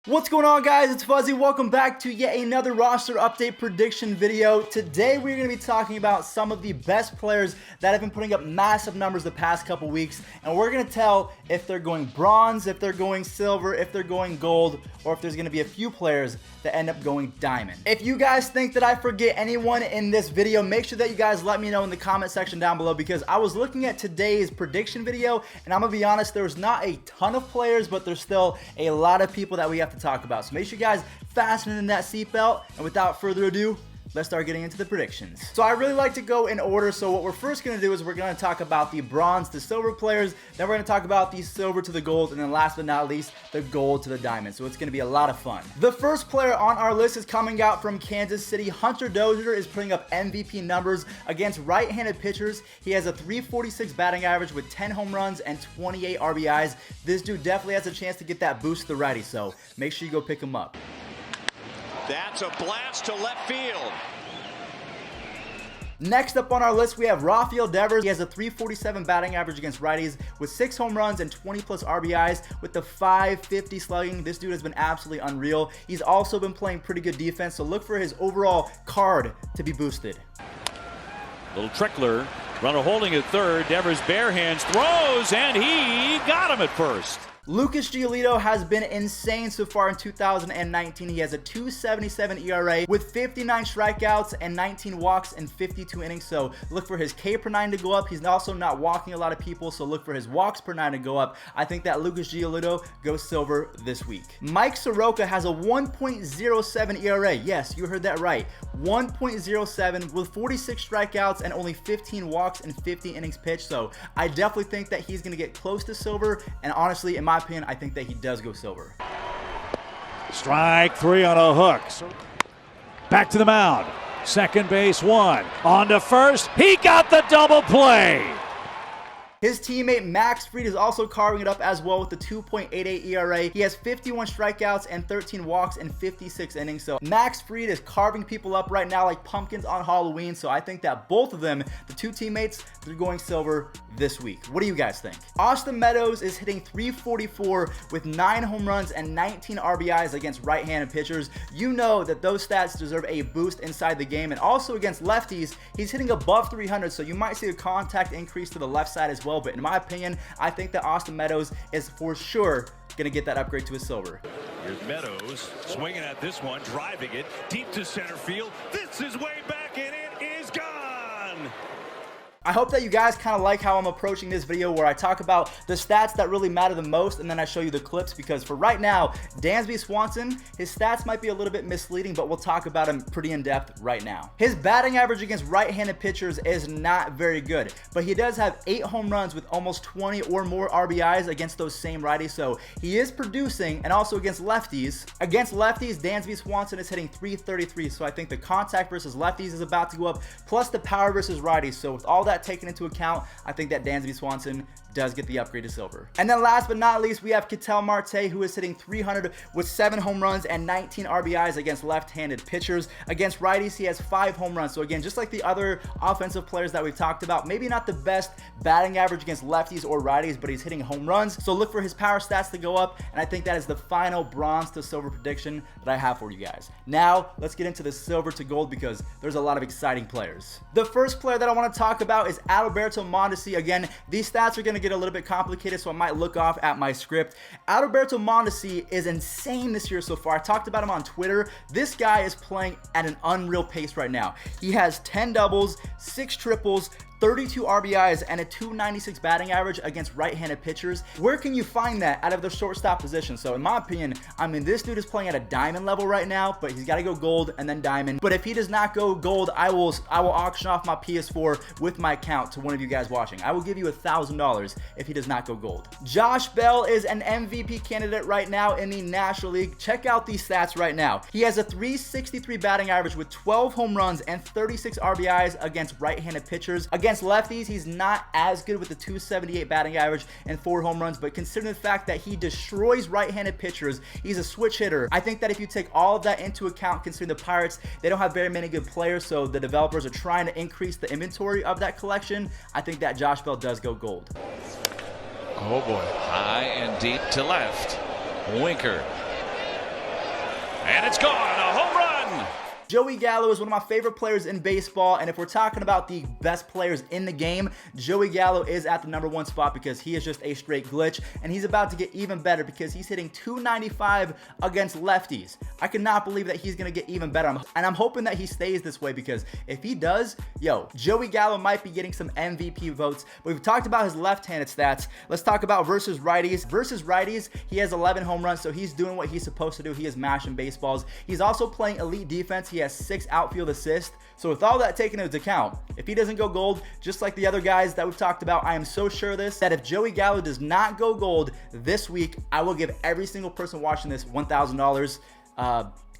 What's going on, guys? It's Fuzzy. Welcome back to yet another roster update prediction video. Today we're going to be talking about some of the best players that have been putting up massive numbers the past couple weeks, and we're going to tell if they're going bronze, if they're going silver, if they're going gold, or if there's going to be a few players that end up going diamond. If you guys think that I forget anyone in this video, make sure that you guys let me know in the comment section down below, because I was looking at today's prediction video, and I'm going to be honest, there's not a ton of players, but there's still a lot of people that we have to talk about. So make sure you guys fasten in that seatbelt, and without further ado, let's start getting into the predictions. So I really like to go in order. So what we're first going to do is we're going to talk about the bronze to silver players, then we're going to talk about the silver to the gold, and then last but not least, the gold to the diamond. So it's going to be a lot of fun. The first player on our list is coming out from Kansas City. Hunter Dozier is putting up MVP numbers against right-handed pitchers. He has a .346 batting average with 10 home runs and 28 RBIs. This dude definitely has a chance to get that boost to the righty, so make sure you go pick him up. That's a blast to left field. Next up on our list, we have Rafael Devers. He has a .347 batting average against righties with 6 home runs and 20 plus RBIs with the .550 slugging. This dude has been absolutely unreal. He's also been playing pretty good defense, so look for his overall card to be boosted. Little trickler, runner holding at third. Devers bare hands throws, and he got him at first. Lucas Giolito has been insane so far in 2019. He has a .277 ERA with 59 strikeouts and 19 walks in 52 innings. So look for his K per 9 to go up. He's also not walking a lot of people, so look for his walks per 9 to go up. I think that Lucas Giolito goes silver this week. Mike Soroka has a 1.07 ERA. Yes, you heard that right. 1.07 with 46 strikeouts and only 15 walks in 50 innings pitched. So I definitely think that he's going to get close to silver, and honestly, in my opinion, I think that he does go silver. Strike 3 on a hook. Back to the mound. Second base one. On to first. He got the double play. His teammate Max Fried is also carving it up as well with the 2.88 ERA. He has 51 strikeouts and 13 walks in 56 innings. So Max Fried is carving people up right now like pumpkins on Halloween. So I think that both of them, the two teammates, they're going silver this week. What do you guys think? Austin Meadows is hitting .344 with 9 home runs and 19 RBIs against right-handed pitchers. You know that those stats deserve a boost inside the game, and also against lefties, he's hitting above .300, so you might see a contact increase to the left side as well. But in my opinion, I think that Austin Meadows is for sure going to get that upgrade to a silver. Here's Meadows swinging at this one, driving it deep to center field. This is way back, and it is gone. I hope that you guys kind of like how I'm approaching this video, where I talk about the stats that really matter the most, and then I show you the clips, because for right now, Dansby Swanson, his stats might be a little bit misleading, but we'll talk about him pretty in depth right now. His batting average against right-handed pitchers is not very good, but he does have 8 home runs with almost 20 or more RBIs against those same righties, so he is producing. And also against lefties, Dansby Swanson is hitting .333, so I think the contact versus lefties is about to go up, plus the power versus righties. So with all that taken into account, I think that Dansby Swanson does get the upgrade to silver. And then last but not least, we have Cattell Marte, who is hitting .300 with 7 home runs and 19 RBIs against left-handed pitchers. Against righties, he has 5 home runs. So again, just like the other offensive players that we've talked about, maybe not the best batting average against lefties or righties, but he's hitting home runs. So look for his power stats to go up, and I think that is the final bronze to silver prediction that I have for you guys. Now, let's get into the silver to gold, because there's a lot of exciting players. The first player that I want to talk about is Alberto Montes. Again, these stats are going to get a little bit complicated, so I might look off at my script. Alberto Montes is insane this year so far. I talked about him on Twitter. This guy is playing at an unreal pace right now. He has 10 doubles, 6 triples, 32 RBIs, and a .296 batting average against right-handed pitchers. Where can you find that out of the shortstop position? So in my opinion, I mean, this dude is playing at a diamond level right now, but he's got to go gold and then diamond. But if he does not go gold, I will auction off my PS4 with my account to one of you guys watching. I will give you $1,000 if he does not go gold. Josh Bell is an MVP candidate right now in the National League. Check out these stats right now. He has a .363 batting average with 12 home runs and 36 RBIs against right-handed pitchers. Against lefties, he's not as good with the .278 batting average and 4 home runs, but considering the fact that he destroys right-handed pitchers, he's a switch hitter. I think that if you take all of that into account, considering the Pirates, they don't have very many good players, so the developers are trying to increase the inventory of that collection, I think that Josh Bell does go gold. Oh boy. High and deep to left. Winker. and it's gone. A home run. Joey Gallo is one of my favorite players in baseball, and if we're talking about the best players in the game, Joey Gallo is at the #1 spot because he is just a straight glitch, and he's about to get even better because he's hitting .295 against lefties. I cannot believe that he's going to get even better, and I'm hoping that he stays this way because if he does, yo, Joey Gallo might be getting some MVP votes. But we've talked about his left-handed stats. Let's talk about versus righties. Versus righties, he has 11 home runs, so he's doing what he's supposed to do. He is mashing baseballs. He's also playing elite defense. He has 6 outfield assists. So with all that taken into account, if he doesn't go gold, just like the other guys that we've talked about, I am so sure of this, that if Joey Gallo does not go gold this week, I will give every single person watching this $1,000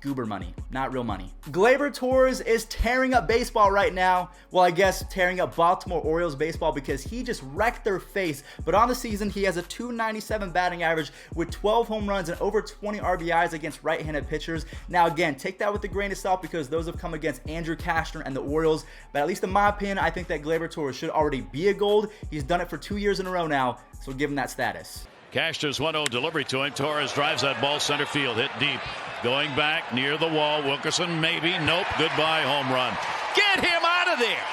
goober money, not real money. Gleyber Torres is tearing up baseball right now. Well, I guess tearing up Baltimore Orioles baseball because he just wrecked their face. But on the season, he has a .297 batting average with 12 home runs and over 20 RBIs against right-handed pitchers. Now, again, take that with a grain of salt because those have come against Andrew Cashner and the Orioles. But at least in my opinion, I think that Gleyber Torres should already be a gold. He's done it for 2 years in a row now, so give him that status. Cashner's 1-0 delivery to him. Torres drives that ball center field, hit deep. Going back near the wall. Wilkerson, maybe. Nope. Goodbye, home run. Get him out of there.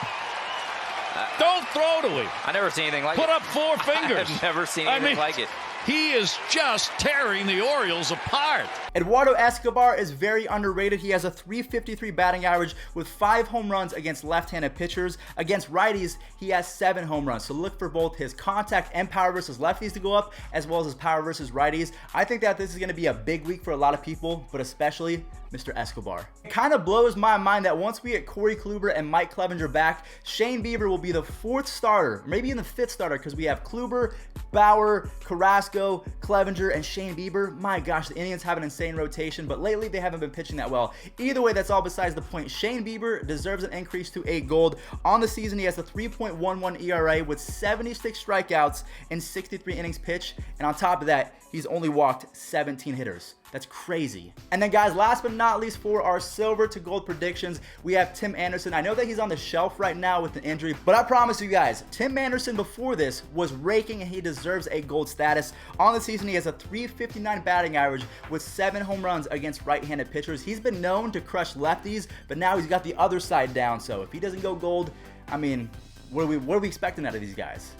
Don't throw to him. I never seen anything like it. Put up 4 fingers. I've never seen anything like it. He is just tearing the Orioles apart. Eduardo Escobar is very underrated. He has a .353 batting average with 5 home runs against left-handed pitchers. Against righties, he has 7 home runs. So look for both his contact and power versus lefties to go up, as well as his power versus righties. I think that this is going to be a big week for a lot of people, but especially Mr. Escobar. It kind of blows my mind that once we get Corey Kluber and Mike Clevenger back, Shane Bieber will be the 4th starter, maybe even the 5th starter, because we have Kluber, Bauer, Carrasco, Clevenger, and Shane Bieber. My gosh, the Indians have an insane rotation, but lately they haven't been pitching that well. Either way, that's all besides the point. Shane Bieber deserves an increase to a gold. On the season, he has a 3.11 ERA with 76 strikeouts and 63 innings pitched, and on top of that, he's only walked 17 hitters. That's crazy. And then guys, last but not least, for our silver to gold predictions, we have Tim Anderson. I know that he's on the shelf right now with an injury, but I promise you guys, Tim Anderson before this was raking and he deserves a gold status. On the season, he has a .359 batting average with 7 home runs against right-handed pitchers. He's been known to crush lefties, but now he's got the other side down. So if he doesn't go gold, I mean, what are we expecting out of these guys?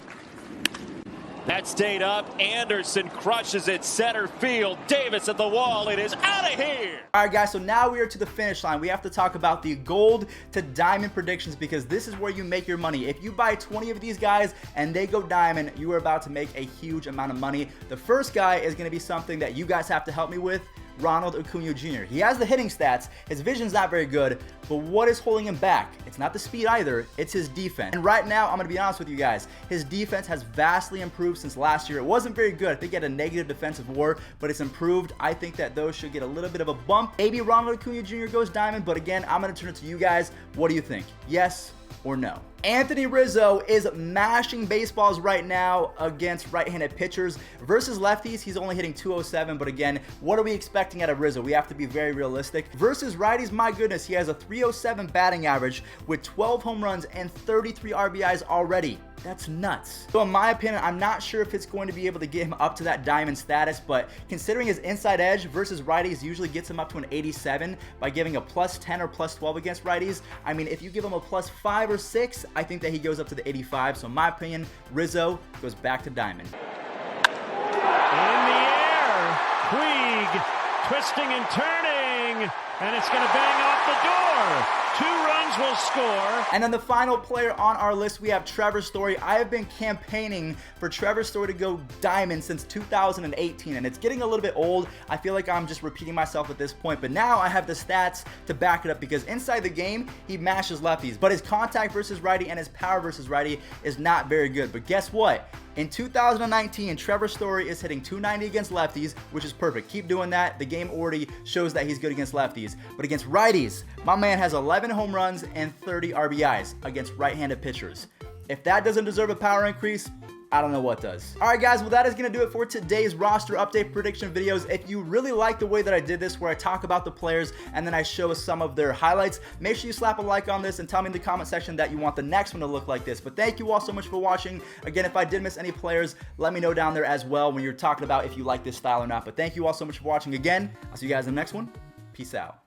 That stayed up. Anderson crushes it center field. Davis at the wall. It is out of here. All right, guys, so now we are to the finish line. We have to talk about the gold to diamond predictions because this is where you make your money. If you buy 20 of these guys and they go diamond, you are about to make a huge amount of money. The first guy is going to be something that you guys have to help me with. Ronald Koey Jr. He has the hitting stats, his vision's not very good, but what is holding him back? It's not the speed either, it's his defense. And right now, I'm going to be honest with you guys, his defense has vastly improved since last year. It wasn't very good. I think he had a negative defensive WAR, but it's improved. I think that those should get a little bit of a bump. Maybe Ronald Koey Jr. goes diamond, but again, I'm going to turn it to you guys. What do you think? Yes or no? Anthony Rizzo is mashing baseballs right now against right-handed pitchers. Versus lefties, he's only hitting .207, but again, what are we expecting out of Rizzo? We have to be very realistic. Versus righties, my goodness, he has a .307 batting average with 12 home runs and 33 RBIs already. That's nuts. So in my opinion, I'm not sure if it's going to be able to get him up to that diamond status, but considering his inside edge versus righties usually gets him up to an 87 by giving a +10 or +12 against righties. I mean, if you give him a +5 or 6, I think that he goes up to the 85. So in my opinion, Rizzo goes back to diamond. In the air, Puig twisting and turning, and it's going to bang off the door. 2 runs will score. And then the final player on our list, we have Trevor Story. I have been campaigning for Trevor Story to go diamond since 2018, and it's getting a little bit old. I feel like I'm just repeating myself at this point, but now I have the stats to back it up because inside the game, he mashes lefties, but his contact versus righty and his power versus righty is not very good. But guess what? In 2019, Trevor Story is hitting .290 against lefties, which is perfect. Keep doing that. The game already shows that he's good against lefties. But against righties, my man has 11 home runs and 30 RBIs against right-handed pitchers. If that doesn't deserve a power increase, I don't know what does. All right, guys, well, that is going to do it for today's roster update prediction videos. If you really like the way that I did this, where I talk about the players and then I show some of their highlights, make sure you slap a like on this and tell me in the comment section that you want the next one to look like this. But thank you all so much for watching. Again, if I did miss any players, let me know down there as well when you're talking about if you like this style or not. But thank you all so much for watching again. I'll see you guys in the next one. Peace out.